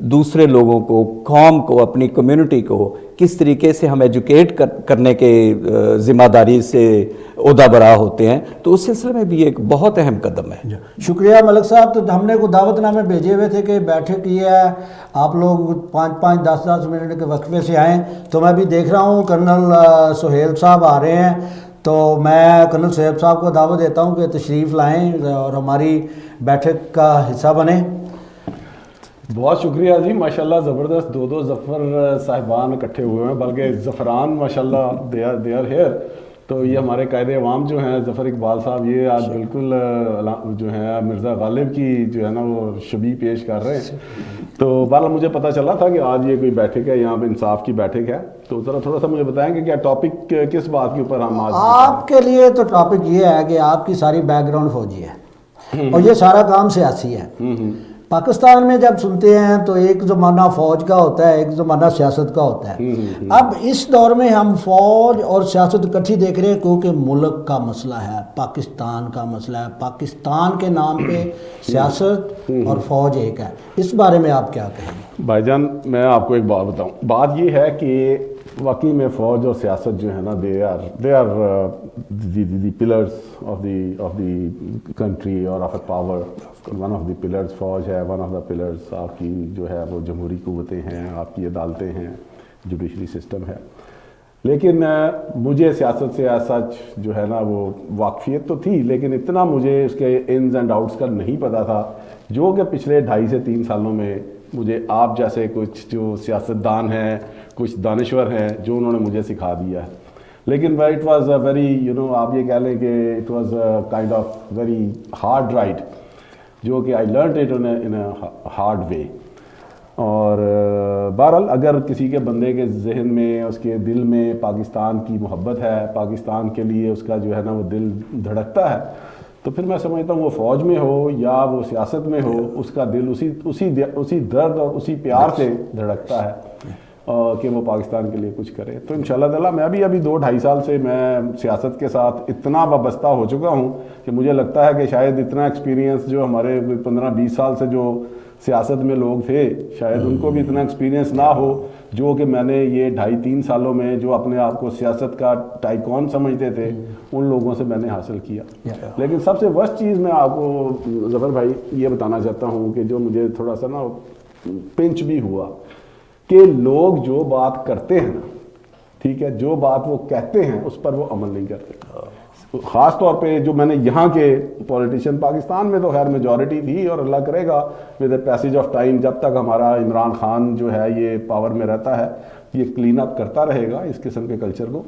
دوسرے لوگوں کو, قوم کو, اپنی کمیونٹی کو کس طریقے سے ہم ایجوکیٹ کرنے کے ذمہ داری سے عہدہ برا ہوتے ہیں, تو اس سلسلے میں بھی ایک بہت اہم قدم ہے. شکریہ ملک صاحب. تو ہم نے کو دعوت نامے بھیجے ہوئے تھے کہ بیٹھک کی ہے, آپ لوگ 5-5 10-10 منٹ کے وقفے سے آئیں, تو میں بھی دیکھ رہا ہوں کرنل سہیل صاحب آ رہے ہیں, تو میں کرنل سہیل صاحب کو دعوت دیتا ہوں کہ تشریف لائیں اور ہماری بیٹھک کا حصہ بنیں. بہت شکریہ جی, ماشاءاللہ زبردست 2 ظفر صاحبان اکٹھے ہوئے ہیں, بلکہ ظفران ماشاءاللہ دے آر ہیئر. تو یہ ہمارے قائد عوام جو ہیں ظفر اقبال صاحب, یہ آج بالکل جو ہے مرزا غالب کی جو ہے نا وہ شبیہ پیش کر رہے ہیں. تو بہرحال مجھے پتہ چلا تھا کہ آج یہ کوئی بیٹھک ہے, یہاں پہ انصاف کی بیٹھک ہے. تو ذرا تھوڑا سا مجھے بتائیں کہ کیا ٹاپک کس بات کے اوپر ہم آج آپ کے لیے تو ٹاپک یہ ہے کہ آپ کی ساری بیک گراؤنڈ فوجی ہے اور یہ سارا کام سیاسی ہے. پاکستان میں جب سنتے ہیں تو ایک زمانہ فوج کا ہوتا ہے, ایک زمانہ سیاست کا ہوتا ہے. اب اس دور میں ہم فوج اور سیاست اکٹھی دیکھ رہے ہیں کیونکہ ملک کا مسئلہ ہے, پاکستان کا مسئلہ ہے. پاکستان کے نام پہ سیاست اور فوج ایک ہے. اس بارے میں آپ کیا کہیں گے؟ بھائی جان میں آپ کو ایک بات بتاؤں. بات یہ ہے کہ واقعی میں فوج اور سیاست جو ہے نا they are the pillars of the country اور of a power. One of the pillars فوج ہے, ون آف دا پلرز آپ کی جو ہے وہ جمہوری قوتیں ہیں, آپ کی عدالتیں ہیں, جوڈیشری سسٹم ہے. لیکن مجھے سیاست سے سچ جو ہے نا وہ واقفیت تو تھی, لیکن اتنا مجھے اس کے انز اینڈ آؤٹس کا نہیں پتہ تھا جو کہ پچھلے 2.5 سے 3 سالوں میں مجھے آپ جیسے کچھ جو سیاستدان ہیں, کچھ دانشور ہیں, جو انہوں نے مجھے سکھا دیا ہے. لیکن اٹ واز اے ویری آپ یہ کہہ لیں کہ it was kind of very hard ride, جو کہ I learned it in a hard way. اور بہرحال اگر کسی کے بندے کے ذہن میں, اس کے دل میں پاکستان کی محبت ہے, پاکستان کے لیے اس کا جو ہے نا وہ دل دھڑکتا ہے, تو پھر میں سمجھتا ہوں وہ فوج میں ہو یا وہ سیاست میں ہو, اس کا دل اسی درد اور اسی پیار سے دھڑکتا ہے کہ وہ پاکستان کے لیے کچھ کرے. تو انشاءاللہ تعالیٰ میں بھی ابھی 2-2.5 سال سے میں سیاست کے ساتھ اتنا وابستہ ہو چکا ہوں کہ مجھے لگتا ہے کہ شاید اتنا ایکسپیرینس جو ہمارے 15-20 سال سے جو سیاست میں لوگ تھے شاید ان کو بھی اتنا ایکسپیرینس نہ ہو جو کہ میں نے یہ 2.5-3 سالوں میں جو اپنے آپ کو سیاست کا ٹائیکون سمجھتے تھے ان لوگوں سے میں نے حاصل کیا. لیکن سب سے ورسٹ چیز میں آپ کو ظفر بھائی یہ بتانا چاہتا ہوں کہ جو مجھے تھوڑا سا نا پنچ بھی ہوا کہ لوگ جو بات کرتے ہیں نا, ٹھیک ہے, جو بات وہ کہتے ہیں اس پر وہ عمل نہیں کرتے. خاص طور پہ جو میں نے یہاں کے پولیٹیشین, پاکستان میں تو خیر میجورٹی تھی اور اللہ کرے گا with a passage of time جب تک ہمارا عمران خان جو ہے یہ پاور میں رہتا ہے یہ کلین اپ کرتا رہے گا اس قسم کے کلچر کو.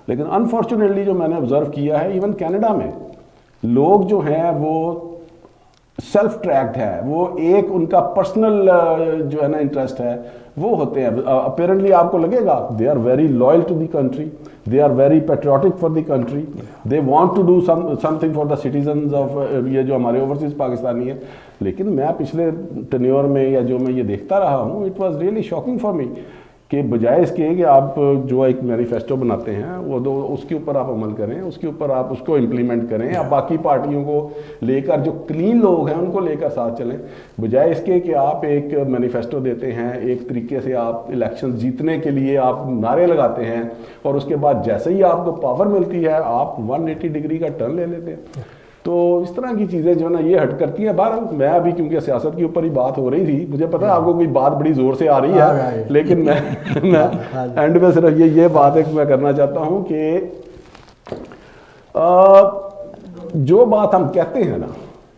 لیکن انفارچونیٹلی جو میں نے آبزرو کیا ہے ایون کینیڈا میں لوگ جو ہیں وہ سیلف ٹریکڈ ہے, وہ ایک ان کا پرسنل جو ہے نا انٹرسٹ ہے وہ ہوتے ہیں. اپیرنٹلی آپ کو لگے گا they are very loyal to the country, they are very patriotic for the country, they want to do something for the citizens of یہ جو ہمارے اوورسیز پاکستانی ہیں. لیکن میں پچھلے ٹینیور میں یا جو میں یہ دیکھتا رہا ہوں it was really shocking for me کہ بجائے اس کے کہ آپ جو ایک مینیفیسٹو بناتے ہیں وہ اس کے اوپر آپ عمل کریں, اس کے اوپر آپ اس کو امپلیمنٹ کریں, آپ باقی پارٹیوں کو لے کر جو کلین لوگ ہیں ان کو لے کر ساتھ چلیں, بجائے اس کے کہ آپ ایک مینیفیسٹو دیتے ہیں, ایک طریقے سے آپ الیکشن جیتنے کے لیے آپ نعرے لگاتے ہیں اور اس کے بعد جیسے ہی آپ کو پاور ملتی ہے آپ 180 ڈگری کا ٹرن لے لیتے ہیں. تو اس طرح کی چیزیں جو ہے نا یہ ہٹ کرتی ہیں. بہرحال میں ابھی کیونکہ سیاست کے اوپر ہی بات ہو رہی تھی, مجھے پتا ہے آپ کو کوئی بات بڑی زور سے آ رہی ہے, لیکن میں اینڈ میں صرف یہ بات ہے کہ میں کرنا چاہتا ہوں کہ جو بات ہم کہتے ہیں نا,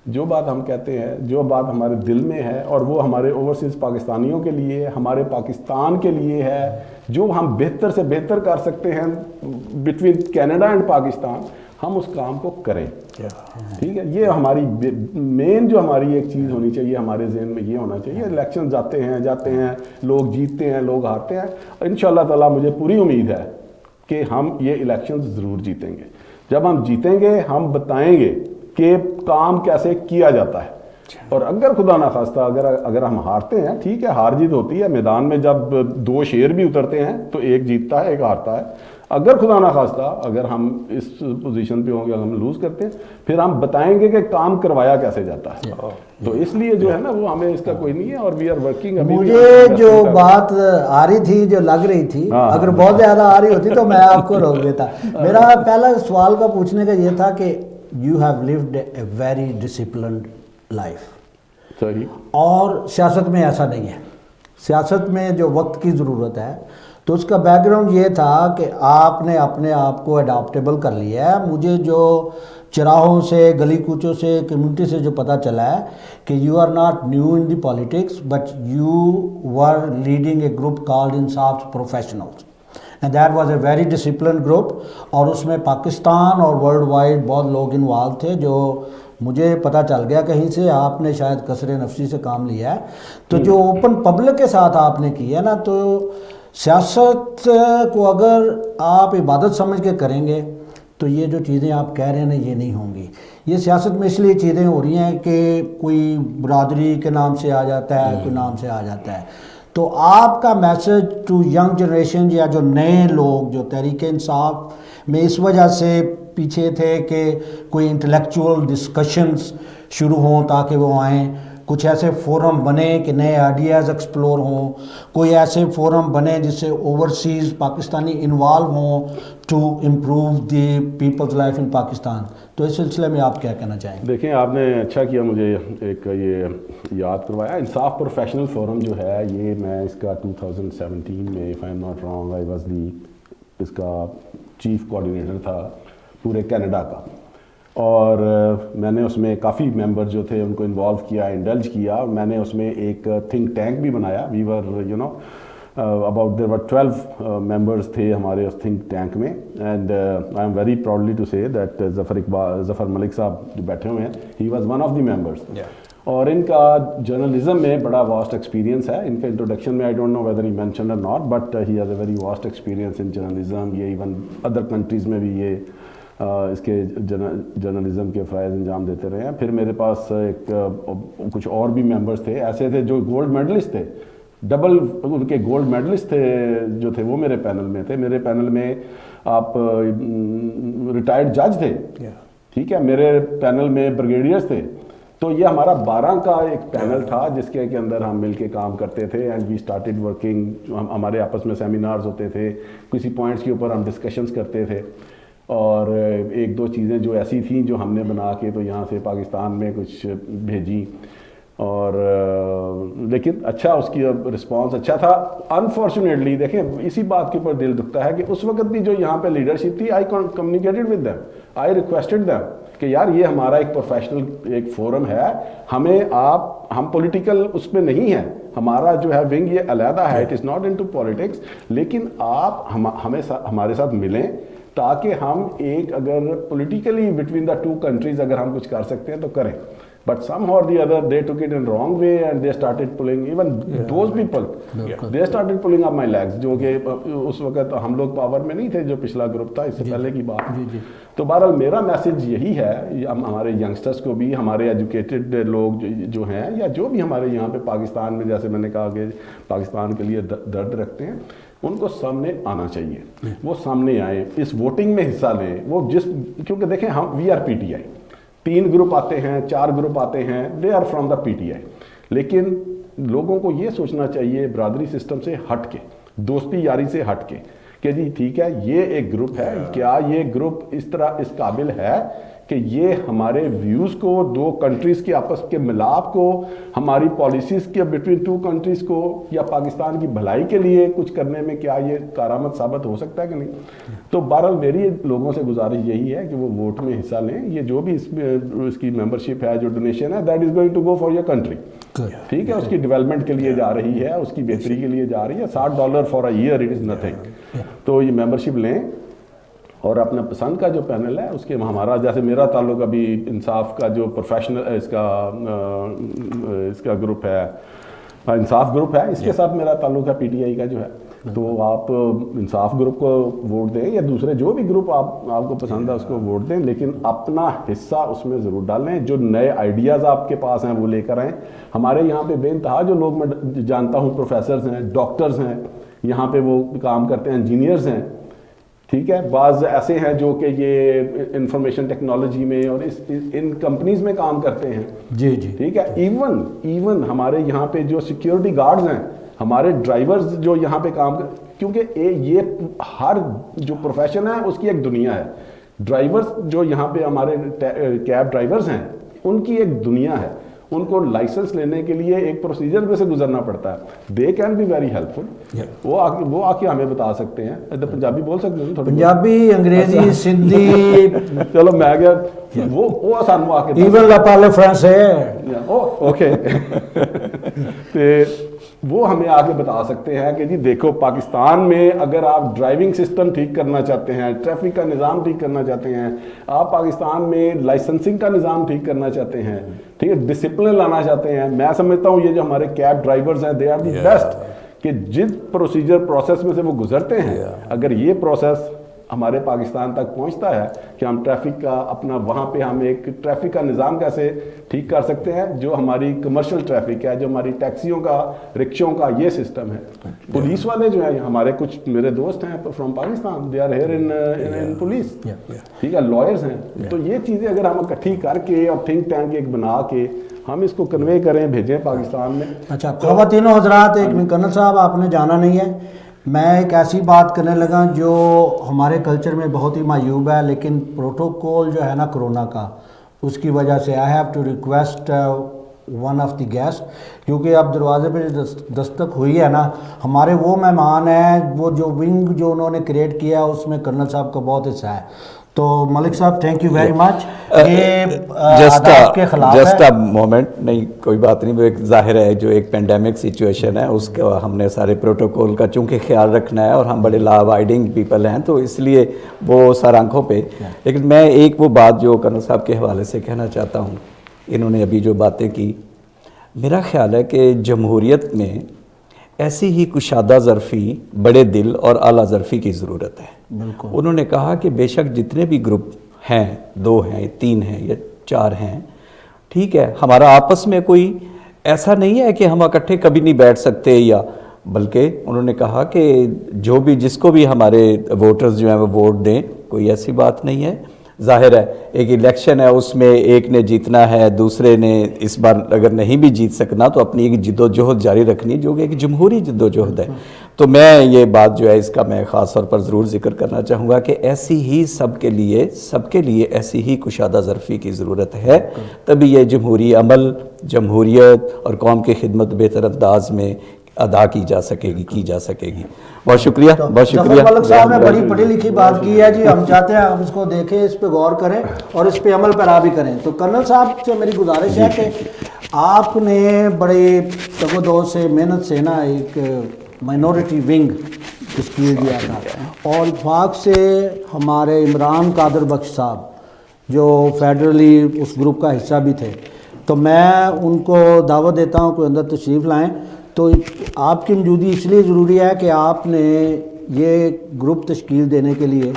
جو بات ہم کہتے ہیں, جو بات ہمارے دل میں ہے اور وہ ہمارے اوورسیز پاکستانیوں کے لیے, ہمارے پاکستان کے لیے ہے, جو ہم بہتر سے بہتر کر سکتے ہیں بٹوین کینیڈا اینڈ پاکستان, ہم اس کام کو کریں. ٹھیک ہے, یہ ہماری مین جو ہماری ایک چیز ہونی چاہیے, ہمارے ذہن میں یہ ہونا چاہیے. الیکشن جاتے ہیں, لوگ جیتتے ہیں, لوگ ہارتے ہیں, انشاءاللہ تعالیٰ مجھے پوری امید ہے کہ ہم یہ الیکشن ضرور جیتیں گے. جب ہم جیتیں گے ہم بتائیں گے کہ کام کیسے کیا جاتا ہے, اور اگر خدا نخواستہ اگر ہم ہارتے ہیں, ٹھیک ہے ہار جیت ہوتی ہے میدان میں, جب 2 شیر بھی اترتے ہیں تو ایک جیتتا ہے ایک ہارتا ہے. اگر خدا نہ خواستہ اگر ہم اس پوزیشن پہ ہوں گے, ہم لوز کرتے ہیں, پھر ہم بتائیں گے کہ کام کروایا کیسے جاتا ہے. تو اس لیے جو ہے نا وہ ہمیں اس کا کوئی نہیں ہے, اور وی آر ورکنگ. مجھے جو بات آ رہی تھی, جو لگ رہی تھی, اگر بہت زیادہ آ رہی ہوتی تو میں آپ کو روک دیتا. میرا پہلا سوال کا پوچھنے کا یہ تھا کہ you have lived a very disciplined life, صحیح, اور سیاست میں ایسا نہیں ہے. سیاست میں جو وقت کی ضرورت ہے, تو اس کا بیک گراؤنڈ یہ تھا کہ آپ نے اپنے آپ کو اڈاپٹیبل کر لیا ہے. مجھے جو چراہوں سے, گلی کوچوں سے, کمیونٹی سے جو پتہ چلا ہے کہ you are not new in the politics, but you were leading a group called Insaf professionals, and that was a very disciplined group. اور اس میں پاکستان اور ورلڈ وائڈ بہت لوگ انوالو تھے. جو مجھے پتہ چل گیا کہیں سے, آپ نے شاید کثر نفسی سے کام لیا ہے. تو جو اوپن پبلک کے ساتھ آپ نے کیا ہے نا, تو سیاست کو اگر آپ عبادت سمجھ کے کریں گے تو یہ جو چیزیں آپ کہہ رہے ہیں نا, یہ نہیں ہوں گی. یہ سیاست میں اس لیے چیزیں ہو رہی ہیں کہ کوئی برادری کے نام سے آ جاتا ہے, کوئی نام سے آ جاتا ہے. تو آپ کا میسج ٹو ینگ جنریشن, یا جو نئے لوگ جو تحریک انصاف میں اس وجہ سے پیچھے تھے کہ کوئی انٹلیکچوئل ڈسکشنز شروع ہوں تاکہ وہ آئیں, کچھ ایسے فورم بنے کہ نئے آئیڈیاز ایکسپلور ہوں, کوئی ایسے فورم بنے جس سے اوورسیز پاکستانی انوالو ہوں to improve the people's life in Pakistan. تو اس سلسلے میں آپ کیا کہنا چاہیں گے؟ دیکھیں, آپ نے اچھا کیا مجھے ایک یہ یاد کروایا. انصاف پروفیشنل فورم جو ہے, یہ میں اس کا 2017 میں, if I am not wrong, I was the اس کا چیف کوآرڈینیٹر تھا پورے کینیڈا کا. اور میں نے اس میں کافی ممبر جو تھے ان کو انوالو کیا, انڈلج کیا. میں نے اس میں ایک تھنک ٹینک بھی بنایا. We were you know about there were 12 members تھے ہمارے اس تھنک ٹینک میں. And I am very proudly to say that Zafar Malik Sahib جو بیٹھے ہوئے ہیں, he was one of the members. اور ان کا جرنلزم میں بڑا واسٹ ایکسپیرینس ہے. ان کا انٹروڈکشن میں I don't know whether he mentioned or not, but he has a very vast experience in journalism. یہ ایون ادر کنٹریز میں بھی یہ اس کے جرنلزم کے فرائض انجام دیتے رہے ہیں. پھر میرے پاس ایک کچھ اور بھی ممبرس تھے ایسے تھے جو گولڈ میڈلسٹ تھے, ڈبل ان کے گولڈ میڈلسٹ تھے جو تھے, وہ میرے پینل میں تھے. میرے پینل میں آپ ریٹائرڈ جج تھے, ٹھیک ہے, میرے پینل میں بریگیڈیئرس تھے. تو یہ ہمارا 12 کا ایک پینل تھا جس کے اندر ہم مل کے کام کرتے تھے. اینڈ وی اسٹارٹیڈ ورکنگ, ہمارے آپس میں سیمینارز ہوتے تھے, کسی پوائنٹس کے اوپر ہم ڈسکشنز کرتے تھے. اور ایک دو چیزیں جو ایسی تھیں جو ہم نے بنا کے تو یہاں سے پاکستان میں کچھ بھیجی, اور لیکن اچھا اس کی رسپانس اچھا تھا. انفارچونیٹلی دیکھیں, اسی بات کے اوپر دل دکھتا ہے کہ اس وقت بھی جو یہاں پہ لیڈرشپ تھی, I communicated with them, I requested them کہ یار یہ ہمارا ایک پروفیشنل ایک فورم ہے, ہمیں ہم پولیٹیکل اس میں نہیں ہیں, ہمارا جو ہے ونگ یہ علیحدہ ہے, it is not into politics, لیکن آپ ہمیں ہمارے ساتھ ملیں تاکہ ہم ایک اگر politically between the two countries اگر ہم کچھ کر سکتے ہیں تو کریں. But somehow or the other they took it in wrong way and they started pulling, even those people, they started pulling up my legs, جو کہ اس وقت ہم لوگ پاور میں نہیں تھے, جو پچھلا گروپ تھا, اس سے پہلے کی بات. تو بہرحال میرا میسج یہی ہے ہمارے ینگسٹرس کو بھی, ہمارے ایجوکیٹڈ لوگ جو ہیں, یا جو بھی ہمارے یہاں پہ پاکستان میں, جیسے میں نے کہا کہ پاکستان کے لیے درد رکھتے ہیں, ان کو سامنے آنا چاہیے. وہ سامنے آئیں, اس ووٹنگ میں حصہ لیں. وہ کیونکہ دیکھیں ہم we are P T I, 3 group آتے ہیں, 4 گروپ آتے ہیں, they are from the P T I. لیکن لوگوں کو یہ سوچنا چاہیے برادری سسٹم سے ہٹ کے, دوستی یاری سے ہٹ کے, کہ جی ٹھیک ہے یہ ایک گروپ ہے, کیا یہ گروپ اس طرح اس قابل ہے کہ یہ ہمارے ویوز کو, 2 کنٹریز کے آپس کے ملاپ کو, ہماری پالیسیز کے بٹوین 2 کنٹریز کو, یا پاکستان کی بھلائی کے لیے کچھ کرنے میں کیا یہ کارآمد ثابت ہو سکتا ہے کہ نہیں. تو بہرحال میری لوگوں سے گزارش یہی ہے کہ وہ ووٹ میں حصہ لیں. یہ جو بھی اس کی ممبرشپ ہے, جو ڈونیشن ہے, that is going to go for your country, ٹھیک ہے, اس کی ڈیولپمنٹ کے لیے جا رہی ہے, اس کی بہتری کے لیے جا رہی ہے. $60 for a year, it is nothing. تو یہ ممبرشپ لیں, اور اپنا پسند کا جو پینل ہے اس کے, ہمارا جیسے میرا تعلق ابھی انصاف کا جو پروفیشنل اس کا گروپ ہے, انصاف گروپ ہے, اس کے ساتھ میرا تعلق ہے پی ٹی آئی کا جو ہے. تو آپ انصاف گروپ کو ووٹ دیں, یا دوسرے جو بھی گروپ آپ کو پسند ہے اس کو ووٹ دیں, لیکن اپنا حصہ اس میں ضرور ڈالیں. جو نئے آئیڈیاز آپ کے پاس ہیں وہ لے کر آئیں. ہمارے یہاں پہ بے انتہا جو لوگ میں جانتا ہوں, پروفیسرز ہیں, ڈاکٹرز ہیں, یہاں پہ وہ کام کرتے ہیں, انجینئرز ہیں, ٹھیک ہے. بعض ایسے ہیں جو کہ یہ انفارمیشن ٹیکنالوجی میں اور ان کمپنیز میں کام کرتے ہیں. جی جی ٹھیک ہے. ایون ہمارے یہاں پہ جو سیکیورٹی گارڈز ہیں, ہمارے ڈرائیورز جو یہاں پہ کام کیونکہ یہ ہر جو پروفیشن ہے اس کی ایک دنیا ہے. ڈرائیورز جو یہاں پہ ہمارے کیب ڈرائیورز ہیں ان کی ایک دنیا ہے. ان کو لائسنس لینے کے لیے ایک پروسیجر میں سے گزرنا پڑتا ہے. They can be very helpful. وہ آ کے ہمیں بتا سکتے ہیں. پنجابی بول سکتے ہیں تھوڑی پنجابی, انگریزی, سندھی. چلو میں گیا وہ آسان آ کے ایون لا پارلے فرانسے. اوکے. وہ ہمیں آگے بتا سکتے ہیں کہ جی دیکھو پاکستان میں اگر آپ ڈرائیونگ سسٹم ٹھیک کرنا چاہتے ہیں, ٹریفک کا نظام ٹھیک کرنا چاہتے ہیں, آپ پاکستان میں لائسنسنگ کا نظام ٹھیک کرنا چاہتے ہیں, ٹھیک ہے, ڈسپلن لانا چاہتے ہیں, میں سمجھتا ہوں یہ جو ہمارے کیب ڈرائیورز ہیں دے آر دی بیسٹ کہ جس پروسیس میں سے وہ گزرتے ہیں, اگر یہ پروسیس ہمارے پاکستان تک پہنچتا ہے کہ ہم ٹریفک کا اپنا وہاں پہ ہم ایک ٹریفک کا نظام کیسے ٹھیک کر سکتے ہیں, جو ہماری کمرشل ٹریفک ہے, جو ہماری ٹیکسیوں کا, رکشوں کا یہ سسٹم ہے. پولیس والے جو ہیں ہمارے کچھ میرے دوست ہیں from Pakistan, they are here in police. ٹھیک ہے, لائرز ہیں. تو یہ چیزیں اگر ہم اکٹھی کر کے اور تھنک ٹینک ایک بنا کے ہم اس کو کنوے کریں, بھیجیں پاکستان میں. اچھا خواتین و حضرات, ایک منٹ کرنل صاحب آپ نے جانا نہیں ہے, میں ایک ایسی بات کرنے لگا جو ہمارے کلچر میں بہت ہی معیوب ہے, لیکن پروٹوکول جو ہے نا کرونا کا, اس کی وجہ سے I have to request one of the guest, کیونکہ اب دروازے پہ دستک ہوئی ہے نا, ہمارے وہ مہمان ہیں, وہ جو ونگ جو انہوں نے کریٹ کیا اس میں کرنل صاحب کا بہت حصہ ہے. تو ملک صاحب تھینک یو ویری مچ. یہ آداب کے خلاف ہے. جسٹ اے مومنٹ, نہیں کوئی بات نہیں, وہ ایک ظاہر ہے جو ایک پینڈیمک سچویشن ہے اس کا ہم نے سارے پروٹوکول کا چونکہ خیال رکھنا ہے, اور ہم بڑے لا ابائڈنگ پیپل ہیں تو اس لیے وہ سر آنکھوں پہ. لیکن میں ایک وہ بات جو کرنل صاحب کے حوالے سے کہنا چاہتا ہوں, انہوں نے ابھی جو باتیں کی, میرا خیال ہے کہ جمہوریت میں ایسی ہی کشادہ ظرفی, بڑے دل اور اعلیٰ ظرفی کی ضرورت ہے. بالکل. انہوں نے کہا کہ بے شک جتنے بھی گروپ ہیں, 2 ہیں, 3 ہیں یا 4 ہیں, ٹھیک ہے, ہمارا آپس میں کوئی ایسا نہیں ہے کہ ہم اکٹھے کبھی نہیں بیٹھ سکتے, یا بلکہ انہوں نے کہا کہ جو بھی جس کو بھی ہمارے ووٹرز جو ہیں وہ ووٹ دیں, کوئی ایسی بات نہیں ہے. ظاہر ہے ایک الیکشن ہے, اس میں ایک نے جیتنا ہے, دوسرے نے اس بار اگر نہیں بھی جیت سکنا تو اپنی ایک جد و جہد جاری رکھنی, جو کہ ایک جمہوری جد و جہد ہے. تو میں یہ بات جو ہے اس کا میں خاص طور پر ضرور ذکر کرنا چاہوں گا کہ ایسی ہی سب کے لیے ایسی ہی کشادہ ظرفی کی ضرورت ہے, تبھی یہ جمہوری عمل, جمہوریت اور قوم کی خدمت بہتر انداز میں ادا کی جا سکے گی. بہت شکریہ, بہت شکریہ. ملک صاحب نے بڑی پڑھی لکھی بات کی ہے جی, ہم چاہتے ہیں آپ اس کو دیکھیں, اس پہ غور کریں اور اس پہ عمل پیرا بھی کریں. تو کرنل صاحب سے میری گزارش ہے کہ آپ نے بڑے تگودو سے, محنت سے نا ایک مائنورٹی ونگ تشکیل دیا تھا, اور اتفاق سے ہمارے عمران قادر بخش صاحب جو فیڈرلی اس گروپ کا حصہ بھی تھے, تو میں ان کو دعوت دیتا ہوں کہ اندر تشریف لائیں. تو آپ کی موجودگی اس لیے ضروری ہے کہ آپ نے یہ گروپ تشکیل دینے کے لیے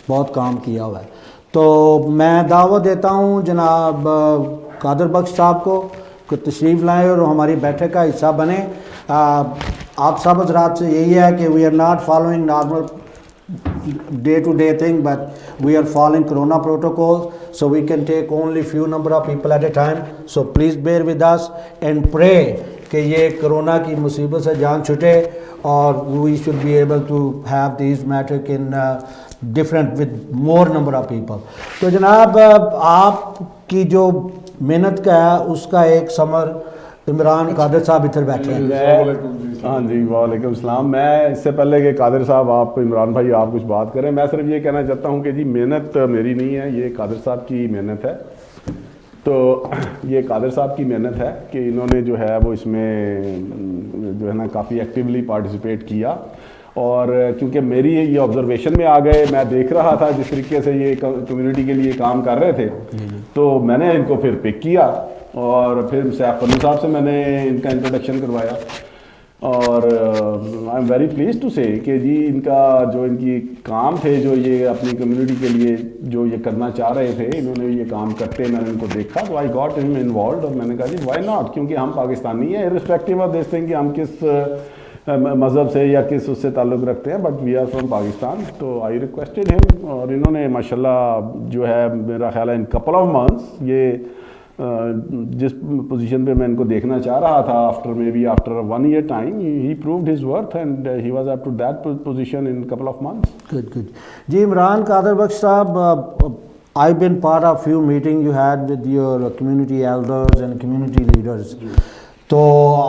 بہت کام کیا ہوا ہے. تو میں دعوت دیتا ہوں جناب قادر بخش صاحب کو کہ تشریف لائیں اور ہماری بیٹھک کا حصہ بنیں. آپ سب حضرات سے یہی ہے کہ we are not following normal day to day thing, but we are following corona protocols, so we can take only few number of people at a time. So please bear with us and pray کہ یہ corona کی مصیبت سے جان چھٹے, اور we should be able to have these matter in different with more number of people. تو جناب آپ کی جو محنت کا ہے اس کا ایک ثمر عمران قادر صاحب ادھر بیٹھے ہیں. ہاں جی, وعلیکم السلام. میں اس سے پہلے کہ قادر صاحب آپ, عمران بھائی آپ کچھ بات کریں, میں صرف یہ کہنا چاہتا ہوں کہ جی محنت میری نہیں ہے, یہ قادر صاحب کی محنت ہے. تو یہ قادر صاحب کی محنت ہے کہ انہوں نے جو ہے وہ اس میں جو ہے نا کافی ایکٹیولی پارٹیسپیٹ کیا, اور کیونکہ میری یہ آبزرویشن میں آ گئے, میں دیکھ رہا تھا جس طریقے سے یہ کمیونٹی کے لیے کام کر رہے تھے, تو میں نے ان کو پھر پک کیا, اور پھر سیف پنو صاحب سے میں نے ان کا انٹروڈکشن کروایا. اور I am very please to say کہ جی ان کا جو ان کی کام تھے, جو یہ اپنی کمیونٹی کے لیے جو یہ کرنا چاہ رہے تھے, انہوں نے یہ کام کرتے میں نے ان کو دیکھا, تو آئی گاٹ ہم انوالوڈ, اور میں نے کہا جی وائی ناٹ, کیونکہ ہم پاکستانی ہیں, ارسپیکٹیو آف دس تھنگ کہ ہم کس مذہب سے یا کس اس سے تعلق رکھتے ہیں, but we are from Pakistan. تو آئی ریکویسٹڈ ہم, اور انہوں نے ماشاءاللہ جو ہے میرا خیال ہے ان کپل آف منتھس, یہ جس پوزیشن پہ میں ان کو دیکھنا چاہ رہا تھا after 1 year time, he proved his worth and he was up to that position in couple of months. Good. جی عمران قادر بخش صاحب, I've been part of few meetings you had with your community elders and community leaders. تو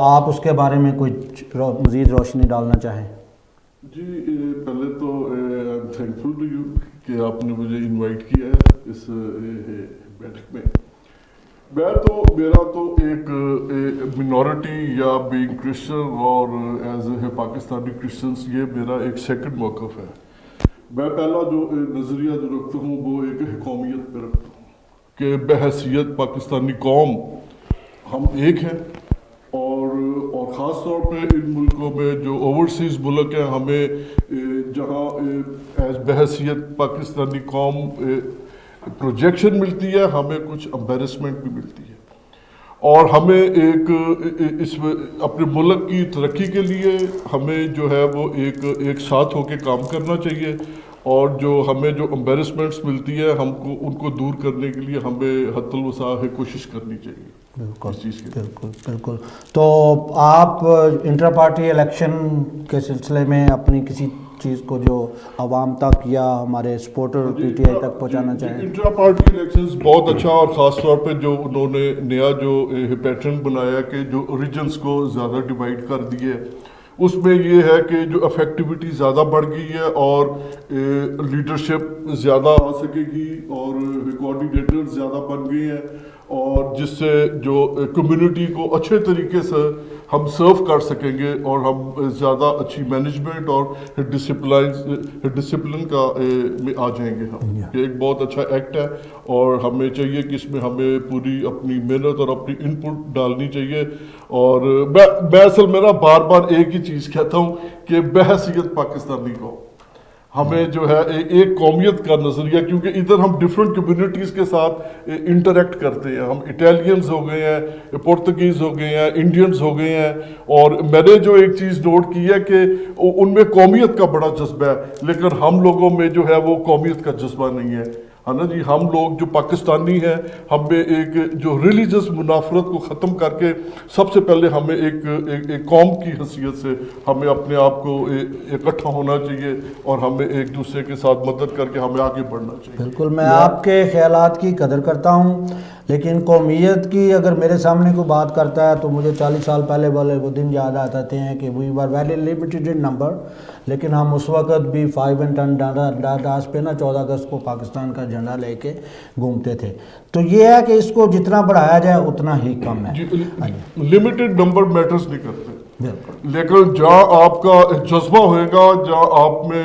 آپ اس کے بارے میں کوئی مزید روشنی ڈالنا چاہیں؟ جی پہلے تو I am thankful to you کہ آپ نے مجھے انوائٹ کیا ہے اس بیٹھک میں. میرا تو ایک منورٹی یا بینگ کرسچن اور ایز اے پاکستانی کرسچنس, یہ میرا ایک سیکنڈ موقف ہے. میں پہلا جو نظریہ جو رکھتا ہوں وہ ایک قومیت پہ رکھتا ہوں کہ بحیثیت پاکستانی قوم ہم ایک ہیں, اور خاص طور پہ ان ملکوں میں جو اوورسیز ملک ہیں, ہمیں جہاں ایز بحیثیت پاکستانی قوم پروجیکشن ملتی ہے, ہمیں کچھ امبیرسمنٹ بھی ملتی ہے, اور ہمیں ایک اس اپنے ملک کی ترقی کے لیے ہمیں جو ہے وہ ایک ساتھ ہو کے کام کرنا چاہیے, اور جو ہمیں جو امبیرسمنٹس ملتی ہے ہم کو ان کو دور کرنے کے لیے ہمیں حتی الوسع کوشش کرنی چاہیے. بالکل. تو آپ انٹر پارٹی الیکشن کے سلسلے میں اپنی کسی چیز کو جو عوام تک یا ہمارے سپورٹر پی ٹی آئی تک پہنچانا چاہیں؟ انٹرا پارٹی الیکشنز بہت اچھا, اور خاص طور پہ جو انہوں نے نیا جو پیٹرن بنایا کہ جو ریجنز کو زیادہ ڈیوائڈ کر دیے, اس میں یہ ہے کہ جو افیکٹیوٹی زیادہ بڑھ گئی ہے اور لیڈرشپ زیادہ آ سکے گی, اور کوآرڈینیٹر زیادہ بن گئے ہیں, اور جس سے جو کمیونٹی کو اچھے طریقے سے ہم سرو کر سکیں گے, اور ہم زیادہ اچھی مینجمنٹ اور ڈسپلن کا میں آ جائیں گے. ہم یہ ایک بہت اچھا ایکٹ ہے, اور ہمیں چاہیے کہ اس میں ہمیں پوری اپنی محنت اور اپنی ان پٹ ڈالنی چاہیے. اور میں اصل میرا بار بار ایک ہی چیز کہتا ہوں کہ بحیثیت پاکستانی کو ہمیں جو ہے ایک قومیت کا نظریہ, کیونکہ ادھر ہم ڈفرینٹ کمیونٹیز کے ساتھ انٹریکٹ کرتے ہیں. ہم اٹیلینز ہو گئے ہیں, پرتگیز ہو گئے ہیں, انڈینز ہو گئے ہیں, اور میں نے جو ایک چیز نوٹ کی ہے کہ ان میں قومیت کا بڑا جذبہ ہے, لیکن ہم لوگوں میں جو ہے وہ قومیت کا جذبہ نہیں ہے نا جی. ہم لوگ جو پاکستانی ہیں, ہمیں ایک جو ریلیجس منافرت کو ختم کر کے سب سے پہلے ہمیں ایک قوم کی حیثیت سے ہمیں اپنے آپ کو اکٹھا ہونا چاہیے, اور ہمیں ایک دوسرے کے ساتھ مدد کر کے ہمیں آگے بڑھنا چاہیے. بالکل, میں آپ کے خیالات کی قدر کرتا ہوں, لیکن قومیت کی اگر میرے سامنے کوئی بات کرتا ہے تو مجھے 40 سال پہلے والے وہ دن یاد آتے ہیں کہ we are very limited in number, لیکن ہم اس وقت بھی 5 and 10 ڈاس پہ نا 14 اگست کو پاکستان کا جھنڈا لے کے گھومتے تھے. تو یہ ہے کہ اس کو جتنا بڑھایا جائے اتنا ہی کم ہے. لمیٹڈ نمبر میٹرز نہیں کرتے, لیکن جہاں آپ کا جذبہ ہوئے گا, جہاں آپ میں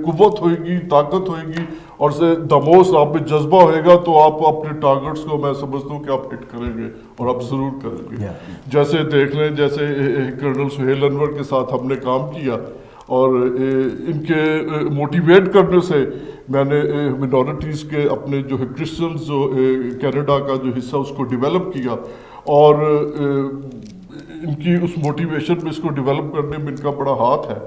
قوت ہوئے گی, طاقت ہوئے گی, اور سے دموس آپ میں جذبہ ہوئے گا, تو آپ اپنے ٹارگٹس کو میں سمجھتا ہوں کہ آپ ہٹ کریں گے, اور آپ ضرور کریں گے. جیسے دیکھ لیں, جیسے کرنل سہیل انور کے ساتھ ہم نے کام کیا, اور ان کے موٹیویٹ کرنے سے میں نے منورٹیز کے اپنے جو ہے کرسچنز جو کینیڈا کا جو حصہ اس کو ڈیولپ کیا, اور ان کی اس موٹیویشن میں اس کو ڈیولپ کرنے میں ان کا بڑا ہاتھ ہے.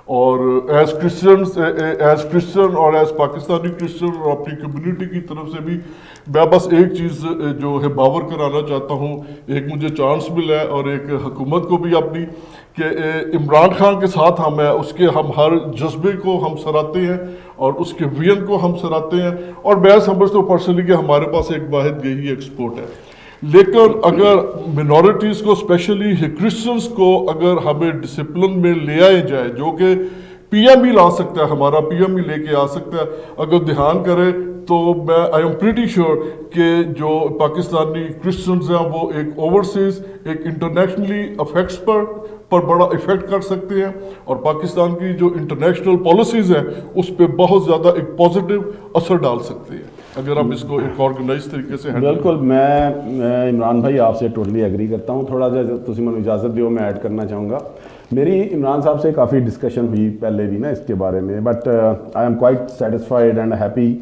اور ایز کرسچن اور ایز پاکستانی کرسچن اور اپنی کمیونٹی کی طرف سے بھی میں بس ایک چیز جو ہے باور کرانا چاہتا ہوں, ایک مجھے چانس ملا ہے, اور ایک حکومت کو بھی اپنی, کہ عمران خان کے ساتھ ہم ہیں, اس کے ہم ہر جذبے کو ہم سراہتے ہیں, اور اس کے ویژن کو ہم سراہتے ہیں, اور میں سمجھتا ہوں پرسنلی کہ ہمارے پاس ایک واحد یہی ایکسپورٹ ہے. لیکن اگر منورٹیز کو, اسپیشلی کرسچنس کو, اگر ہمیں ڈسپلن میں لے آئے جائے, جو کہ پی ایم ہی لا سکتا ہے, ہمارا پی ایم ہی لے کے آ سکتا ہے, اگر دھیان کرے تو میں آئی ایم پریٹی شیور کہ جو پاکستانی کرسچنز ہیں وہ ایک اوورسیز, ایک انٹرنیشنلی افیکٹس پر بڑا افیکٹ کر سکتے ہیں, اور پاکستان کی جو انٹرنیشنل پالیسیز ہیں اس پہ بہت زیادہ ایک پازیٹیو اثر ڈال سکتے ہیں اگر ہم اس کو ایک آرگنائز طریقے سے. بالکل, میں عمران بھائی آپ سے ٹوٹلی ایگری کرتا ہوں. تھوڑا سا تسی مجھے اجازت دیو, میں ایڈ کرنا چاہوں گا. میری عمران صاحب سے کافی ڈسکشن ہوئی پہلے بھی نا اس کے بارے میں, but I am quite satisfied and happy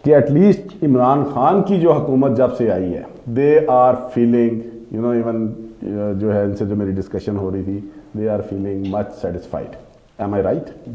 کہ ایٹ لیسٹ عمران خان کی جو حکومت جب سے آئی ہے, دے آر فیلنگ ایون جو ہے ان سے جو میری ڈسکشن ہو رہی تھی, they are feeling much satisfied. Am I right?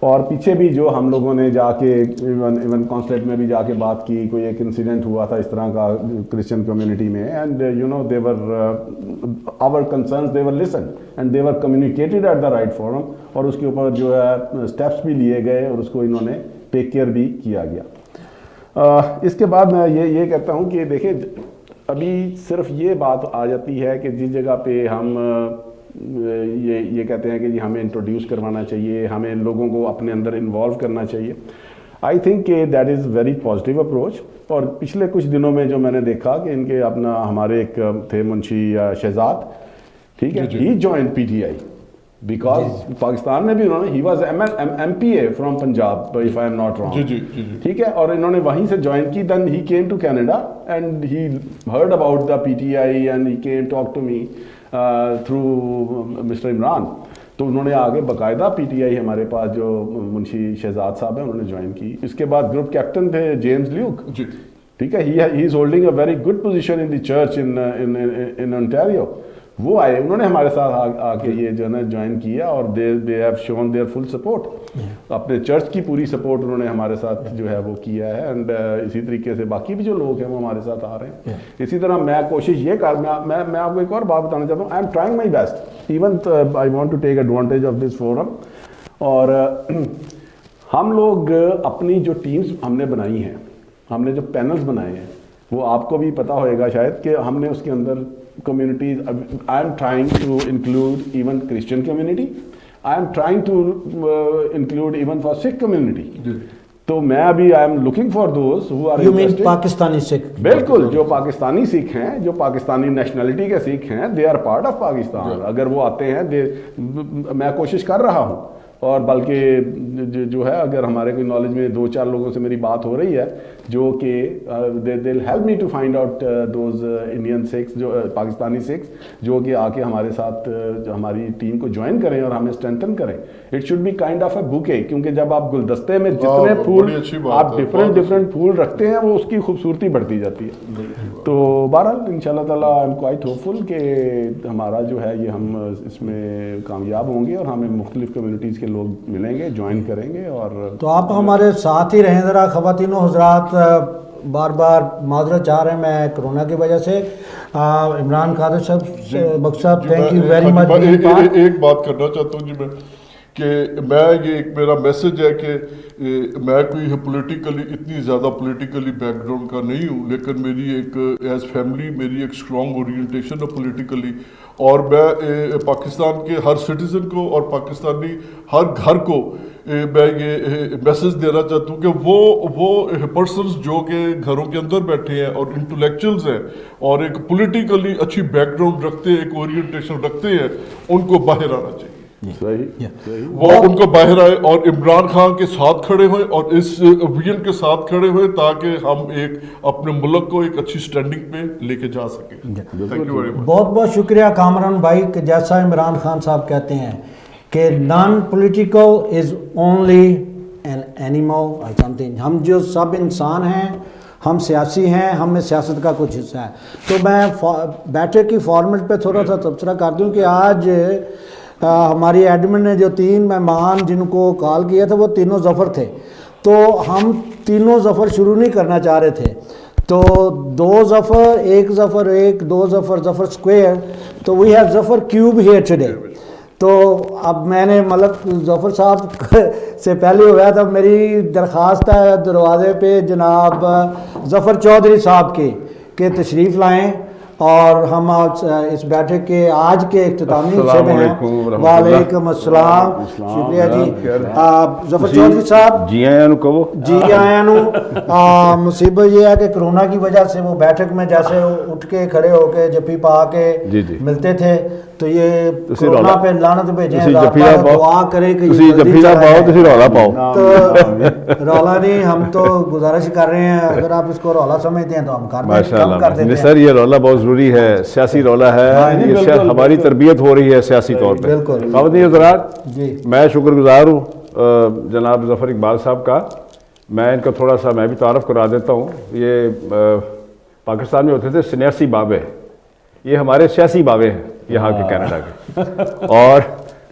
اور پیچھے بھی جو ہم لوگوں نے جا کے ایون کانسلیٹ میں بھی جا کے بات کی, کوئی ایک انسیڈنٹ ہوا تھا اس طرح کا کرسچن کمیونٹی میں, and you know they were our concerns they were listen and they were communicated at the right forum, اور اس کے اوپر جو ہے اسٹیپس بھی لیے گئے اور اس کو انہوں نے ٹیک کیئر بھی کیا گیا. اس کے بعد میں یہ کہتا ہوں کہ دیکھیں ابھی صرف یہ بات آ جاتی ہے کہ جس جگہ پہ ہم یہ کہتے ہیں کہ جی ہمیں انٹروڈیوس کروانا چاہیے, ہمیں لوگوں کو اپنے اندر انوالو کرنا چاہیے. آئی تھنک کہ that is very positive approach. اور پچھلے کچھ دنوں میں جو میں نے دیکھا کہ ان کے اپنا ہمارے ایک تھے منشی شہزاد, ٹھیک ہے, he join P T I because Pakistan میں بھی انہوں نے, he was M P A from Punjab if I am not wrong, ٹھیک ہے, اور انہوں نے وہیں سے جوائن کی. Then he came to Canada and he heard about the P T I and he came talk to me through mister Imran. تو انہوں نے آگے باقاعدہ پی ٹی آئی ہمارے پاس جو منشی شہزاد صاحب ہیں انہوں نے جوائن کی. اس کے بعد گروپ کیپٹن تھے جیمز لیوک, ٹھیک ہے, he is holding a very good position in the church in Ontario. وہ آئے, انہوں نے ہمارے ساتھ آ کے یہ جو ہے نا جوائن کیا, اور they have shown their full support, اپنے چرچ کی پوری سپورٹ انہوں نے ہمارے ساتھ جو ہے وہ کیا ہے. اینڈ اسی طریقے سے باقی بھی جو لوگ ہیں وہ ہمارے ساتھ آ رہے ہیں. اسی طرح میں کوشش یہ میں آپ کو ایک اور بات بتانا چاہتا ہوں. I am trying my best, even I want to take advantage of this forum. اور ہم لوگ اپنی جو ٹیمز ہم نے بنائی ہیں, ہم نے جو پینلز بنائے ہیں, وہ آپ کو بھی پتہ ہوئے گا شاید کہ ہم نے اس کے اندر communities. I am trying to include even Christian community. I am trying to include even for Sikh community. تو میں ابھی I am looking for those who are You mean Pakistani سکھ؟ بالکل, جو پاکستانی سکھ ہیں, جو پاکستانی نیشنلٹی کے سکھ ہیں, they are part of Pakistan. اگر وہ آتے ہیں, میں کوشش کر رہا ہوں, اور بلکہ جو ہے اگر ہمارے کوئی نالج میں 2-4 لوگوں سے میری بات ہو رہی ہے جو کہ they will help me to find out those Indian Sikhs, جو پاکستانی سکھس جو کہ آ کے ہمارے ساتھ ہماری ٹیم کو جوائن کریں اور ہمیں اسٹرینتھن کریں. It should be kind of a bouquet, کیونکہ جب آپ گلدستے میں جتنے پھول آپ ڈفرینٹ پھول رکھتے ہیں وہ اس کی خوبصورتی بڑھتی جاتی ہے. تو بہرحال ان شاء اللہ تعالیٰ آئی ایم کوائٹ ہوپ فل کہ ہمارا جو ہے یہ ہم اس میں کامیاب ہوں گے اور ہمیں مختلف کمیونٹیز کے لوگ ملیں گے, جوائن کریں گے. اور تو آپ ہمارے ساتھ ہی رہیں ذرا. خواتین و حضرات بار بار معذرت چاہ رہے ہیں میں کرونا کی وجہ سے. عمران قادر صاحب بخش صاحب تھینک یو ویری مچ. ایک بات کرنا چاہتا ہوں جی میں, کہ میں یہ ایک میرا میسج ہے کہ میں کوئی پولیٹیکلی اتنی زیادہ پولیٹیکلی بیک گراؤنڈ کا نہیں ہوں, لیکن میری ایک ایز فیملی میری ایک اسٹرانگ اورینٹیشن ہے پولیٹیکلی, اور میں پاکستان کے ہر سٹیزن کو اور پاکستانی ہر گھر کو میں یہ میسج دینا چاہتا ہوں کہ وہ پرسنز جو کہ گھروں کے اندر بیٹھے ہیں اور انٹلیکچوئلز ہیں اور ایک پولیٹیکلی اچھی بیک گراؤنڈ رکھتے ہیں, ایک اورینٹیشن رکھتے ہیں, ان کو باہر آنا چاہیے. وہ ان کو باہر آئے اور عمران خان کے ساتھ کھڑے ہوئے اور اس ویژن کے ساتھ کھڑے ہوئے تاکہ ہم ایک اپنے ملک کو ایک اچھی سٹینڈنگ پہ لے کے جا سکیں. Thank you very much. بہت بہت شکریہ کامران بھائی, کہ جیسا عمران خان صاحب کہتے ہیں کہ non political is only an animal اور سم تھنگ. ہم جو سب انسان ہیں, ہم سیاسی ہیں, ہم میں سیاست کا کچھ حصہ ہے. تو میں بیٹھک کی فارمیٹ پہ تھوڑا سا تبصرہ کر دوں کہ آج ہماری ایڈمن نے جو 3 مہمان جن کو کال کیا تھا وہ تینوں ظفر تھے. تو ہم تینوں ظفر شروع نہیں کرنا چاہ رہے تھے, تو 2 ظفر, 1 ظفر, 2 ظفر, ظفر اسکوئر, تو we have Zafar cube here today. تو اب میں نے مطلب ظفر صاحب سے پہلے ہو گیا تھا, میری درخواست ہے دروازے پہ جناب ظفر چودھری صاحب کے کہ تشریف لائیں اور ہم اس بیٹھک کے آج کے اختتامی حصے میں ہیں. وعلیکم السلام. شکریہ جی. ظفر چودھری صاحب جی آیا نو کہو. جی آیا نو. مصیبت یہ ہے کہ کرونا کی وجہ سے وہ بیٹھک میں جیسے اٹھ کے کھڑے ہو کے جپی پا کے ملتے تھے, تو یہ کرونا پہ لعنت بھیجیں, دعا کریں کہ تو رولا نہیں. ہم تو گزارش کر رہے ہیں, اگر آپ اس کو رولا سمجھتے ہیں تو ہم کر دیتے ہیں. سر یہ رولا بہت ضروری ہے, سیاسی رولا ہے, یہ ہماری تربیت ہو رہی ہے سیاسی طور پہ. خواتین حضرات میں شکر گزار ہوں جناب ظفر اقبال صاحب کا. میں ان کا تھوڑا سا میں بھی تعارف کرا دیتا ہوں. یہ پاکستان میں ہوتے تھے سنیاسی بابے, یہ ہمارے سیاسی بابے ہیں. یہاں کے کینیڈا کے، اور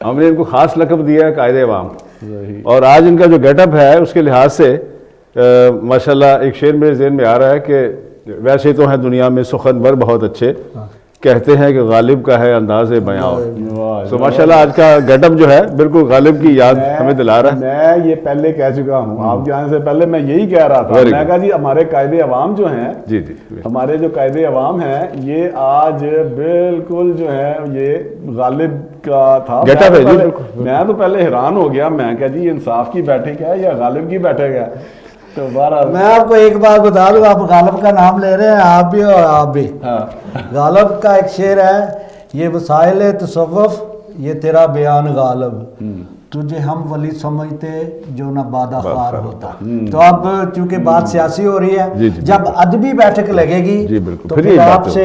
ہم نے ان کو خاص لقب دیا ہے قائد عوام. اور آج ان کا جو گیٹ اپ ہے اس کے لحاظ سے ماشاءاللہ ایک شعر میرے ذہن میں آ رہا ہے کہ ویسے تو ہیں دنیا میں سخنور بہت اچھے، کہتے ہیں کہ غالب کا ہے انداز بیاں. تو ماشاءاللہ آج کا گیٹ اپ جو ہے بالکل غالب کی یاد ہمیں دلا رہا ہے. میں یہ پہلے کہہ چکا ہوں آپ کے آنے سے پہلے، میں یہی کہہ رہا تھا. میں کہا جی ہمارے قائد عوام جو ہیں، جی ہمارے جو قائد عوام ہیں، یہ آج بالکل جو ہے یہ غالب کا تھا. میں تو پہلے حیران ہو گیا، میں کہا جی انصاف کی بیٹھک ہے یا غالب کی بیٹھک ہے. تو میں آپ کو ایک بات بتا دوں، آپ غالب کا نام لے رہے ہیں، آپ بھی اور آپ بھی. غالب کا ایک شعر ہے، یہ وسائل تصوف یہ تیرا بیان غالب، تجھے ہم ولی سمجھتے جو نہ بادہ خار ہوتا. تو اب چونکہ بات سیاسی ہو رہی ہے، جب ادبی بیٹھک لگے گی تو پھر آپ سے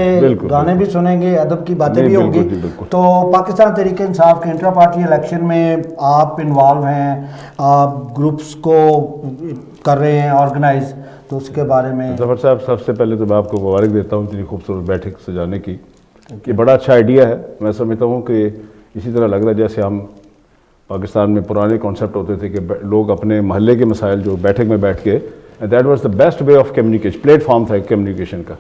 گانے بھی سنیں گے، ادب کی باتیں بھی ہوں گی. تو پاکستان تحریک انصاف کے انٹرا پارٹی الیکشن میں آپ انوالو ہیں، آپ گروپس کو کر رہے ہیں آرگنائز، تو اس کے بارے میں. ظفر صاحب سب سے پہلے تو میں آپ کو مبارک دیتا ہوں اتنی خوبصورت بیٹھک سجانے کی. یہ بڑا اچھا آئیڈیا ہے. میں سمجھتا ہوں کہ اسی طرح لگ رہا ہے جیسے ہم پاکستان میں پرانے کانسیپٹ ہوتے تھے کہ لوگ اپنے محلے کے مسائل جو بیٹھک میں بیٹھ کے، that was the best way of communication, plate form تھا کمیونیکیشن کا.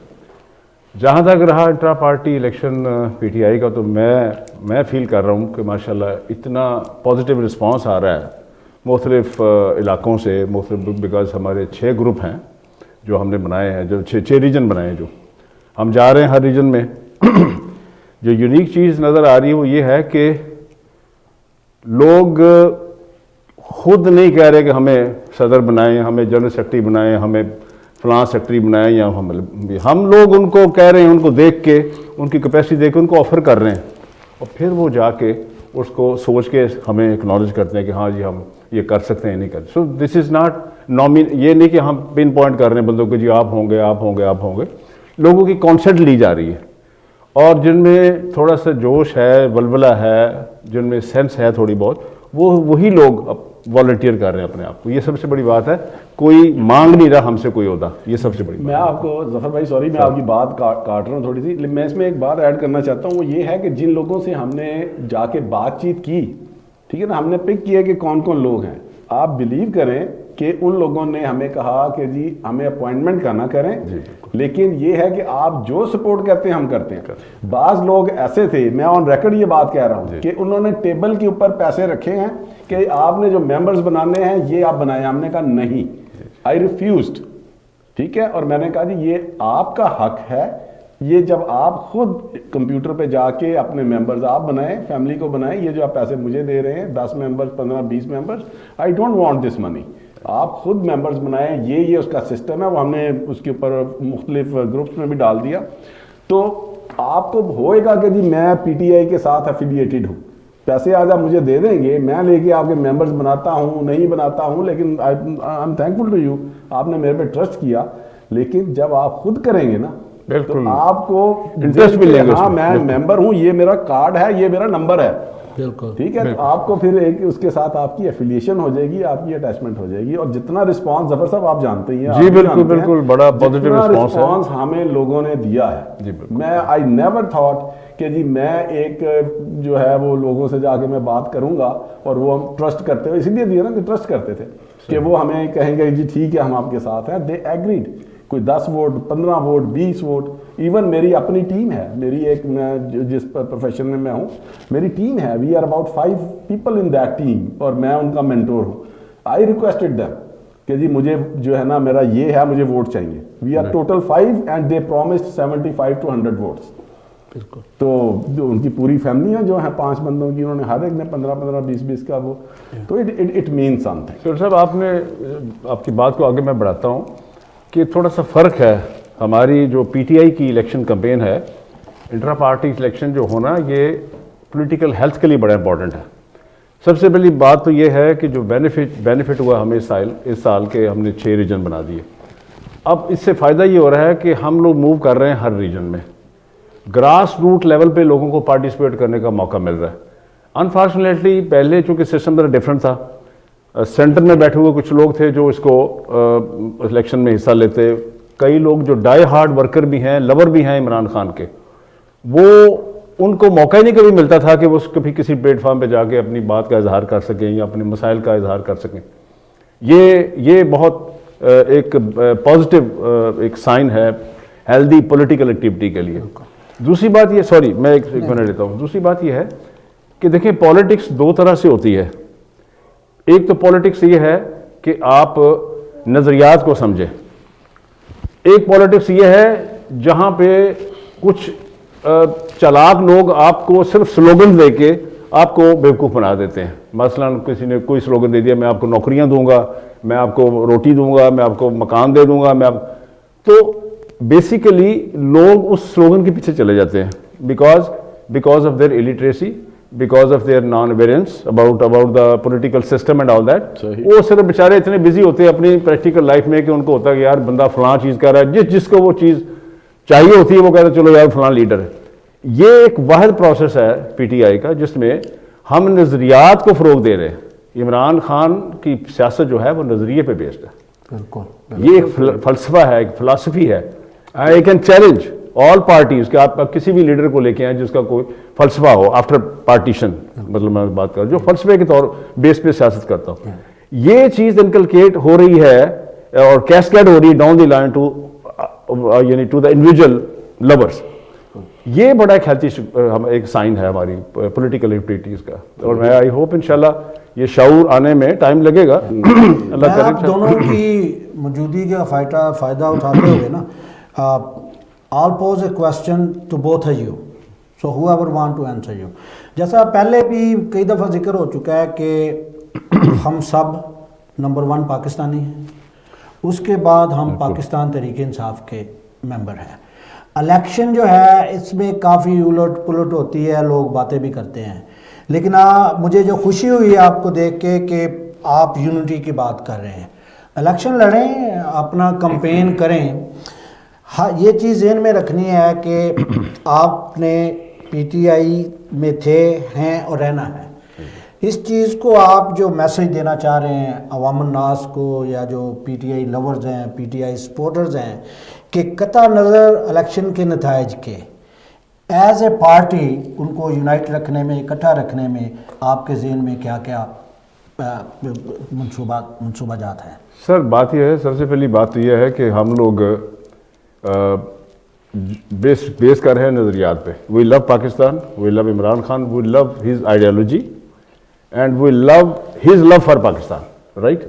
جہاں تک رہا انٹرا پارٹی الیکشن پی ٹی آئی کا، تو میں فیل کر رہا ہوں کہ ماشاءاللہ اتنا پازیٹیو رسپانس آ رہا ہے مختلف علاقوں سے، مختلف، بیکاز ہمارے 6 گروپ ہیں جو ہم نے بنائے ہیں، جو 6 ریجن بنائے ہیں، جو ہم جا رہے ہیں ہر ریجن میں. جو یونیک چیز نظر آ رہی ہے وہ یہ ہے کہ لوگ خود نہیں کہہ رہے کہ ہمیں صدر بنائیں، ہمیں جنرل سیکرٹری بنائیں، ہمیں فلاں سیکرٹری بنائیں، یا ہم لوگ ان کو کہہ رہے ہیں، ان کو دیکھ کے، ان کی کیپیسٹی دیکھ کے ان کو آفر کر رہے ہیں، اور پھر وہ جا کے اس کو سوچ کے ہمیں اکنالج کرتے ہیں کہ ہاں جی ہم یہ کر سکتے ہیں، نہیں کر. سو دس از ناٹ یہ نہیں کہ ہم پن پوائنٹ کر رہے ہیں بندوں کو جی آپ ہوں گے آپ ہوں گے آپ ہوں گے. لوگوں کی کانسیپٹ لی جا رہی ہے، اور جن میں تھوڑا سا جوش ہے، ولولہ ہے، جن میں سینس ہے تھوڑی بہت، وہی لوگ والنٹیئر کر رہے ہیں اپنے آپ کو. یہ سب سے بڑی بات ہے. کوئی مانگ نہیں رہا ہم سے کوئی عہدہ، یہ سب سے بڑی بات. میں آپ کو ظفر بھائی سوری میں آپ کی بات کاٹ رہا ہوں تھوڑی سی، میں اس میں ایک بات ایڈ کرنا چاہتا ہوں. وہ یہ ہے کہ جن لوگوں سے ہم نے جا کے بات چیت کی، ٹھیک ہے نا، ہم نے پک کیا کہ کون کون لوگ ہیں. آپ بلیو کریں کہ ان لوگوں نے ہمیں کہا کہ جی ہمیں اپوائنٹمنٹ کا نہ کریں، لیکن یہ ہے کہ آپ جو سپورٹ کرتے ہیں ہم کرتے ہیں. بعض لوگ ایسے تھے، میں آن ریکارڈ یہ بات کہہ رہا ہوں کہ انہوں نے ٹیبل کے اوپر پیسے رکھے ہیں کہ آپ نے جو ممبرز بنانے ہیں یہ آپ بنائیں. ہم نے کہا نہیں، آئی ریفیوزڈ. ٹھیک ہے، اور میں نے کہا جی یہ آپ کا حق ہے، یہ جب آپ خود کمپیوٹر پہ جا کے اپنے ممبرز آپ بنائیں، فیملی کو بنائیں. یہ جو آپ پیسے مجھے دے رہے ہیں 10 members 15 20 members, I don't want this money. آپ خود ممبرز بنائیں. یہ اس کا سسٹم ہے. وہ ہم نے اس کے اوپر مختلف گروپس میں بھی ڈال دیا. تو آپ کو ہوئے گا کہ جی میں پی ٹی آئی کے ساتھ افیلیٹڈ ہوں، پیسے آج آپ مجھے دے دیں گے، میں لے کے آپ کے ممبرز بناتا ہوں نہیں بناتا ہوں، لیکن I am thankful to you, آپ نے میرے پہ ٹرسٹ کیا. لیکن جب آپ خود کریں گے نا تو آپ کو انٹرسٹ ملے گا. ہاں میں ممبر ہوں، یہ میرا کارڈ ہے، یہ میرا نمبر ہے، بالکل ٹھیک ہے. تو آپ کو پھر ایک اس کے ساتھ آپ کی ایفیلیشن ہو جائے گی، آپ کی اٹیچمنٹ ہو جائے گی. اور جتنا رسپانس ظفر صاحب آپ جانتے ہی ہیں، جی بالکل بالکل، بڑا پازیٹیو رسپانس ہمیں لوگوں نے دیا ہے. میں آئی نیور تھاٹ کہ جی میں ایک جو ہے وہ لوگوں سے جا کے میں بات کروں گا اور وہ ہم ٹرسٹ کرتے ہوئے، اسی لیے دیا نا کہ ٹرسٹ کرتے تھے کہ وہ ہمیں کہیں گے جی ٹھیک ہے ہم آپ کے ساتھ ہیں. دے ایگریڈ. کوئی 10 ووٹ 15 ووٹ 20 ووٹ. ایون میری اپنی ٹیم ہے، میری ایک جس پروفیشن میں ہوں میری ٹیم ہے. We are about 5 people in that team, اور میں ان کا مینٹور ہوں. آئی ریکویسٹڈ دیم کہ جی مجھے جو ہے نا میرا یہ ہے، مجھے ووٹ چاہیے. We are total 5 and they promised 75 to 100 votes. تو جو ان کی پوری فیملیاں جو ہیں 5 بندوں کی، انہوں نے ہر ایک نے 15 20 کا وہ. تو اٹ مینس سم تھنگ. سر صاحب آپ نے آپ کی بات کو آگے میں بڑھاتا ہوں کہ تھوڑا سا فرق ہے. ہماری جو پی ٹی آئی کی الیکشن کمپین ہے، انٹرا پارٹی الیکشن جو ہونا، یہ پولیٹیکل ہیلتھ کے لیے بڑا امپورٹنٹ ہے. سب سے پہلی بات تو یہ ہے کہ جو بینیفٹ ہوا ہمیں اس سال کے، ہم نے 6 ریجن بنا دیے. اب اس سے فائدہ یہ ہو رہا ہے کہ ہم لوگ موو کر رہے ہیں ہر ریجن میں. گراس روٹ لیول پہ لوگوں کو پارٹیسپیٹ کرنے کا موقع مل رہا ہے. انفارچونیٹلی پہلے چونکہ سسٹم ذرا ڈفرینٹ تھا، سینٹر میں بیٹھے ہوئے کچھ لوگ تھے جو اس کو الیکشن میں حصہ لیتے. کئی لوگ جو ڈائی ہارڈ ورکر بھی ہیں، لور بھی ہیں عمران خان کے، وہ ان کو موقع ہی نہیں کبھی ملتا تھا کہ وہ کبھی کسی پلیٹ فارم پہ جا کے اپنی بات کا اظہار کر سکیں یا اپنے مسائل کا اظہار کر سکیں. یہ بہت ایک پازیٹیو ایک سائن ہے ہیلدی پولیٹیکل ایکٹیویٹی کے لیے. دوسری بات یہ سوری میں ایک منٹ لیتا ہوں. دوسری بات یہ ہے کہ دیکھیں پالیٹکس دو طرح سے ہوتی ہے. ایک تو پالیٹکس یہ ہے کہ آپ نظریات کو سمجھیں. ایک پالیٹکس یہ ہے جہاں پہ کچھ چلاک لوگ آپ کو صرف سلوگن دے کے آپ کو بیوقوف بنا دیتے ہیں. مثلا کسی نے کوئی سلوگن دے دیا میں آپ کو نوکریاں دوں گا, میں آپ کو روٹی دوں گا, میں آپ کو مکان دے دوں گا, تو بیسیکلی لوگ اس سلوگن کے پیچھے چلے جاتے ہیں because of their illiteracy, because of their non-awareness about the political system and all that. وہ صرف بیچارے اتنے بزی ہوتے ہیں اپنی پریکٹیکل لائف میں کہ ان کو ہوتا ہے کہ یار بندہ فلاں چیز کر رہا ہے, جس کو وہ چیز چاہیے ہوتی ہے وہ کہتا ہے چلو یار فلاں لیڈر ہے. یہ ایک واحد پروسیس ہے پی ٹی آئی کا جس میں ہم نظریات کو فروغ دے رہے ہیں. عمران خان کی سیاست جو ہے وہ نظریے پہ بیسڈ ہے. بالکل یہ ایک فلسفہ ہے, ایک فلسفی ہے. I can challenge all parties کہ آپ کسی بھی لیڈر کو لے کے آئیں جس کا کوئی فلسفہ ہو آفٹر پارٹیشن, مطلب میں بات کر رہا ہوں جو فلسفے کے طور بیس پہ سیاست کرتا ہوں. یہ چیز انکلکیٹ ہو رہی ہے اور کیسکیڈ ہو رہی ہے ڈاؤن دی لائن یعنی ٹو دا انڈیویجول لورس. یہ بڑا ایک ہیلتھی ایک سائن ہے ہماری پولیٹیکل ایکٹیویٹیز کا, اور میں آئی ہوپ انشاءاللہ یہ شعور آنے میں ٹائم لگے گا. اللہ کرے. آپ دونوں کی موجودگی کا فائدہ اٹھاتے ہوئے نا, I'll pose a question to both of you. So whoever want to answer you. جیسا پہلے بھی کئی دفعہ ذکر ہو چکا ہے کہ ہم سب نمبر 1 پاکستانی ہیں, اس کے بعد ہم پاکستان تحریک انصاف کے ممبر ہیں. الیکشن جو ہے اس میں کافی الٹ پلٹ ہوتی ہے, لوگ باتیں بھی کرتے ہیں, لیکن مجھے جو خوشی ہوئی ہے آپ کو دیکھ کے کہ آپ یونٹی کی بات کر رہے ہیں. الیکشن لڑیں, اپنا کمپین کریں. ہاں یہ چیز ذہن میں رکھنی ہے کہ آپ نے پی ٹی آئی میں ہیں اور رہنا ہے. اس چیز کو آپ جو میسج دینا چاہ رہے ہیں عوام الناس کو یا جو پی ٹی آئی لورز ہیں, پی ٹی آئی سپورٹرز ہیں, کہ قطع نظر الیکشن کے نتائج کے ایز اے پارٹی ان کو یونائٹ رکھنے میں, اکٹھا رکھنے میں آپ کے ذہن میں کیا کیا منصوبہ جات ہیں؟ سر بات یہ ہے, سب سے پہلی بات تو یہ ہے کہ ہم لوگ بیس کر رہے ہیں نظریات پہ. We love Pakistan, we love Imran Khan, we love his ideology and we love his love for Pakistan, right.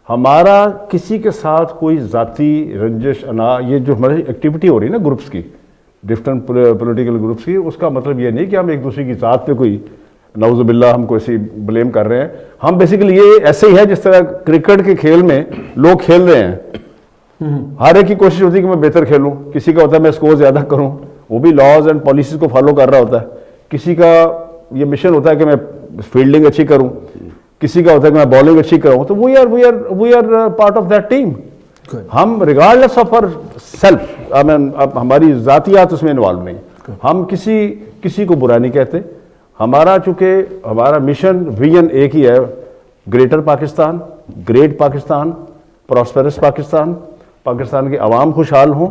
ہمارا کسی کے ساتھ کوئی ذاتی رنجش یہ جو ہماری ایکٹیویٹی ہو رہی ہے نا گروپس کی, ڈفرینٹ پولیٹیکل گروپس کی, اس کا مطلب یہ نہیں کہ ہم ایک دوسرے کی ذات پہ کوئی نعوذ باللہ ہم کو ایسی بلیم کر رہے ہیں. ہم بیسیکلی یہ ایسے ہی ہے جس طرح کرکٹ کے کھیل میں لوگ کھیل رہے ہیں, ہر ایک کی کوشش ہوتی ہے کہ میں بہتر کھیلوں. کسی کا ہوتا ہے میں اسکور زیادہ کروں, وہ بھی لاز اینڈ پالیسیز کو فالو کر رہا ہوتا ہے. کسی کا یہ مشن ہوتا ہے کہ میں فیلڈنگ اچھی کروں, کسی کا ہوتا ہے کہ میں بالنگ اچھی کروں. تو we are part of that team. ہم ریگارڈلیس آف آور سیلف, ہماری ذاتیات اس میں انوالو نہیں. ہم کسی کو برا نہیں کہتے. ہمارا چونکہ ہمارا مشن ویژن ایک ہی ہے, greater Pakistan, great Pakistan, prosperous Pakistan, Pakistan کے عوام خوشحال ہوں,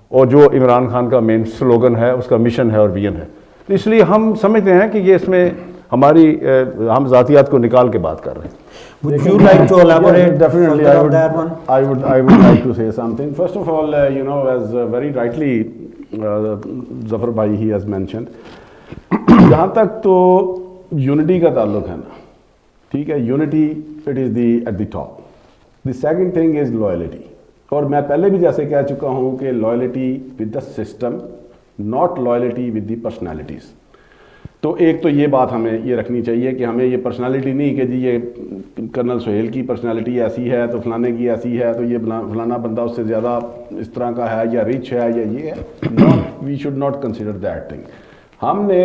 اور جو عمران خان کا مین سلوگن ہے اس کا مشن ہے اور ویژن ہے. تو اس لیے ہم سمجھتے ہیں کہ یہ اس میں ہم ذاتیات کو نکال کے بات کر رہے ہیں. Would you like to elaborate definitely further on that one? I would like to say something. First of all, as very rightly Zafar bhai he has mentioned, جہاں تک تو یونٹی کا تعلق ہے نا, ٹھیک ہے, unity it is the at the top. The second thing is loyalty. اور میں پہلے بھی جیسے کہہ چکا ہوں کہ loyalty with the system, not loyalty with the personalities. تو ایک تو یہ بات ہمیں یہ رکھنی چاہیے کہ ہمیں یہ پرسنالٹی نہیں کہ جی یہ کرنل سہیل کی پرسنالٹی ایسی ہے تو فلانے کی ایسی ہے تو یہ فلانا بندہ اس سے زیادہ اس طرح کا ہے یا ریچ ہے یا یہ ہے. We should not consider that thing. ہم نے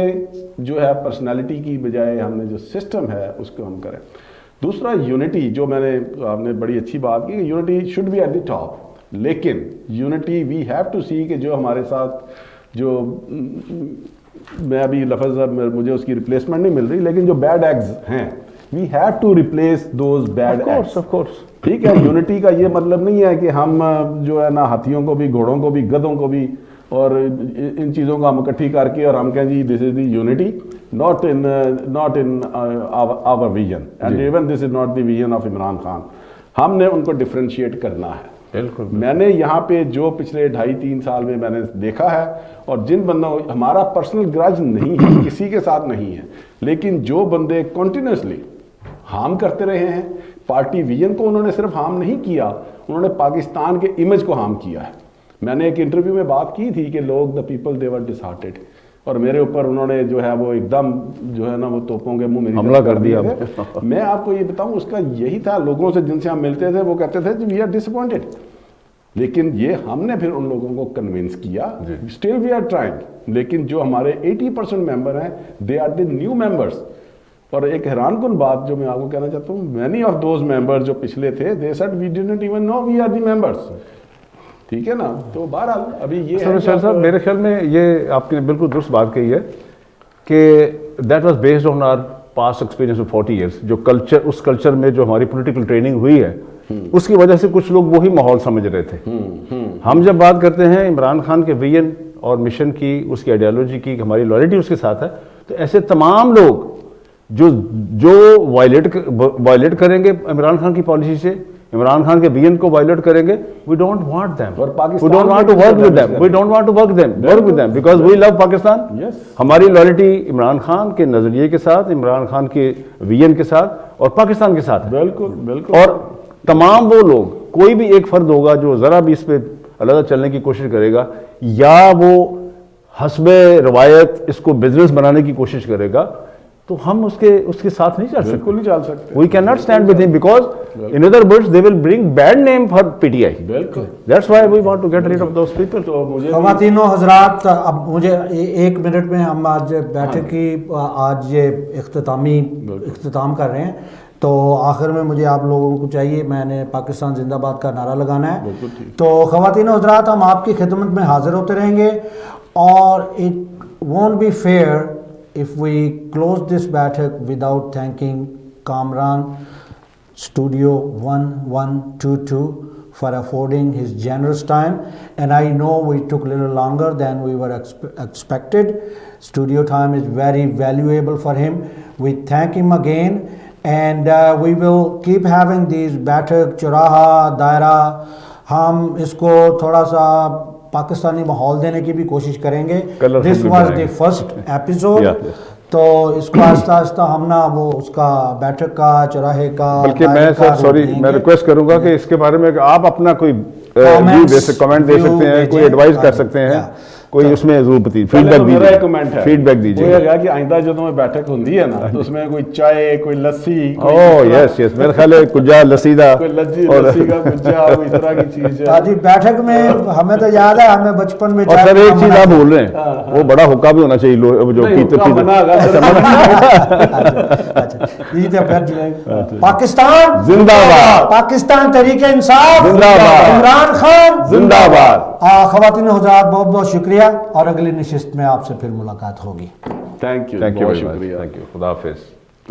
جو ہے پرسنالٹی کی بجائے ہم نے جو سسٹم ہے اس کو ہم کریں. دوسرا یونٹی, جو آپ نے بڑی اچھی بات کی کہ unity should be at the top, لیکن unity we have to see کہ جو ہمارے ساتھ جو میں ابھی لفظ مجھے اس کی ریپلیسمنٹ نہیں مل رہی, لیکن جو بیڈ ایگز ہیں we have to replace those bad eggs. Of course ٹھیک ہے. یونٹی کا یہ مطلب نہیں ہے کہ ہم جو ہے نا ہاتھیوں کو بھی, گھوڑوں کو بھی, گدھوں کو بھی اور ان چیزوں کو ہم اکٹھی کر کے اور ہم کہیں جی this is the unity not in our vision and even this is not the vision of Imran Khan. ہم نے ان کو ڈفرینشیٹ کرنا ہے. بالکل میں نے یہاں پہ جو پچھلے 2.5-3 سال میں نے دیکھا ہے, اور جن بندوں, ہمارا پرسنل گرج نہیں ہے, کسی کے ساتھ نہیں ہے, لیکن جو بندے کنٹینیوسلی ہارم کرتے رہے ہیں پارٹی ویژن کو, انہوں نے صرف ہارم نہیں کیا, انہوں نے پاکستان کے امیج کو ہارم کیا ہے. میں نے ایک انٹرویو میں بات کی تھی کہ لوگ دا پیپل دے ور ڈسہارٹیڈ, اور میرے اوپر انہوں نے جو ہے وہ ایک دم جو ہے نا وہ توپوں کے منہ میری حملہ کر دیا. میں آپ کو یہ بتاؤں اس کا یہی تھا, لوگوں سے جن سے ہم ملتے تھے وہ کہتے تھے وی آر ڈس اپوائنٹڈ, لیکن یہ ہم نے پھر ان لوگوں کو کنونس کیا, اسٹل وی آر ٹرائنگ. لیکن جو ہمارے 80% ممبر ہیں they are the new members. اور ایک حیران کن بات جو میں آپ کو کہنا چاہتا ہوں, مینی آف دوز ممبر جو پچھلے تھے they said we didn't even know we are the members. ٹھیک ہے نا. تو بہرحال ابھی یہ سر صاحب میرے خیال میں یہ آپ نے بالکل درست بات کہی ہے کہ that was based on our past experience of 40 years. جو کلچر, اس کلچر میں جو ہماری پولیٹیکل ٹریننگ ہوئی ہے اس کی وجہ سے کچھ لوگ وہی ماحول سمجھ رہے تھے. ہم جب بات کرتے ہیں عمران خان کے ویژن اور مشن کی, اس کی آئیڈیالوجی کی, ہماری لائلٹی اس کے ساتھ ہے, تو ایسے تمام لوگ جو وائلیٹ کریں گے عمران خان کی پالیسی سے, عمران خان کے ویژن کو وائلیٹ کریں گے, we don't want them. We don't want to work with them. We don't want to work with them because we love Pakistan. ہماری لائلٹی عمران خان کے نظریے کے ساتھ, عمران خان کے ویژن کے ساتھ اور پاکستان کے ساتھ. بالکل بالکل. اور تمام وہ لوگ, کوئی بھی ایک فرد ہوگا جو ذرا بھی اس پہ علیحدہ چلنے کی کوشش کرے گا یا وہ حسب روایت اس کو بزنس بنانے کی کوشش کرے گا, تو ہم اس کے ساتھ نہیں چل سکتے. بالکل نہیں چل سکتے. We cannot stand with him because in other words they will bring bad name for PTI. بالکل. That's why we want to get rid of those people. تو مجھے خواتین و حضرات, اب مجھے 1 منٹ میں ہم آج بیٹھک کی آج یہ اختتام کر رہے ہیں, تو آخر میں مجھے آپ لوگوں کو چاہیے, میں نے پاکستان زندہ باد کا نعرہ لگانا ہے. تو خواتین و حضرات, ہم آپ کی خدمت میں حاضر ہوتے رہیں گے, اور it won't be fair if we close this Baitak without thanking Kamran Studio 1122 for affording his generous time, and I know we took a little longer than we were expected. Studio time is very valuable for him. We thank him again, and we will keep having these Baitak, Churaha, Daira. ہم اس کو تھوڑا سا پاکستانی ماحول دینے کی بھی کوشش کریں گے. This was the first episode, تو اس کو آہستہ آہستہ ہم نا وہ اس کا بیٹھک کا, چوراہے کا, بلکہ میں سوری میں ریکویسٹ کروں گا کہ اس کے بارے میں آپ اپنا کوئی کمنٹ دے سکتے ہیں, کوئی ایڈوائز کر سکتے ہیں, کوئی اس میں ضرور فیڈ بیک دیجیے. وہ ہے کہ آئندہ جو تمہیں بیٹھک ہوندی ہے نا, تو اس میں کوئی چائے, کوئی لسی, یس میرا خیال ہے کجا لسی دا, کوئی لسی کا کجا, اس طرح کی چیز ہے. جی بیٹھک میں ہمیں تو یاد ہے, ہمیں بچپن میں. اور سر ایک چیز آپ بول رہے ہیں, وہ بڑا حکا بھی ہونا چاہیے جو پاکستان زندہ باد, پاکستان تحریک انصاف زندہ باد, عمران خان زندہ باد. خواتین و حضرات بہت بہت شکریہ, اور اگلی نشست میں آپ سے پھر ملاقات ہوگی. Thank you. تھینک یو, خدا حافظ.